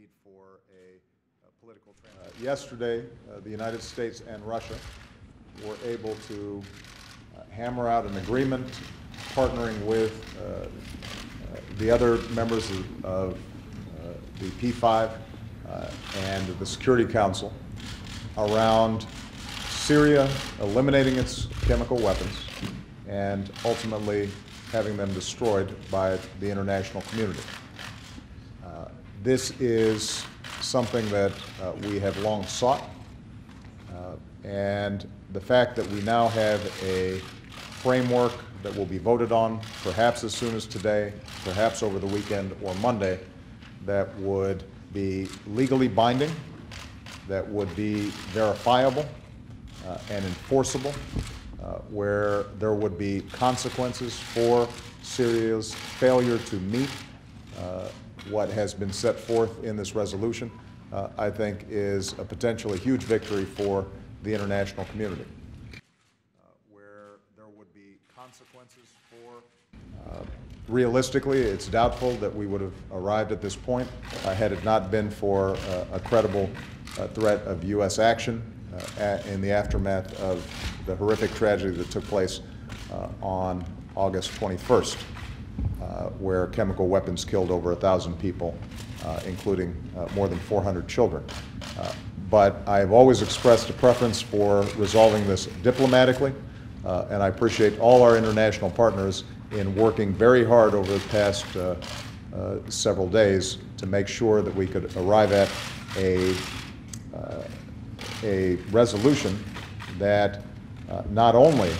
need for a political transition. Yesterday, the United States and Russia were able to hammer out an agreement partnering with the other members of the P5 and the Security Council around Syria eliminating its chemical weapons and ultimately having them destroyed by the international community. This is something that we have long sought, and the fact that we now have a framework that will be voted on perhaps as soon as today, perhaps over the weekend or Monday, that would be legally binding, that would be verifiable and enforceable, where there would be consequences for Syria's failure to meet what has been set forth in this resolution, I think is a potentially huge victory for the international community. Where there would be consequences for, realistically, it's doubtful that we would have arrived at this point had it not been for a credible threat of U.S. action in the aftermath of the horrific tragedy that took place on August 21st, where chemical weapons killed over 1,000 people, including more than 400 children. But I've always expressed a preference for resolving this diplomatically, and I appreciate all our international partners in working very hard over the past several days to make sure that we could arrive at a resolution that not only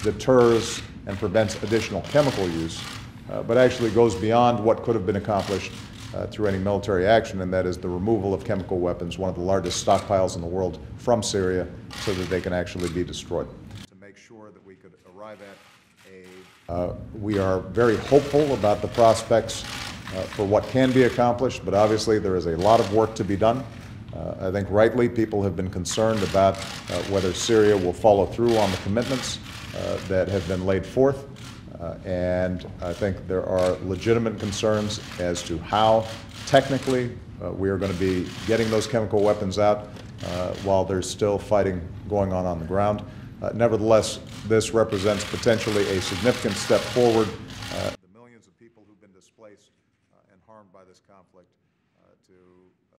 deters and prevents additional chemical use, but actually goes beyond what could have been accomplished through any military action, and that is the removal of chemical weapons, one of the largest stockpiles in the world, from Syria so that they can actually be destroyed. To make sure that we could arrive at we are very hopeful about the prospects for what can be accomplished, but obviously there is a lot of work to be done. I think rightly people have been concerned about whether Syria will follow through on the commitments that have been laid forth. And I think there are legitimate concerns as to how technically we are going to be getting those chemical weapons out while there's still fighting going on the ground. Nevertheless, this represents potentially a significant step forward. The millions of people who've been displaced and harmed by this conflict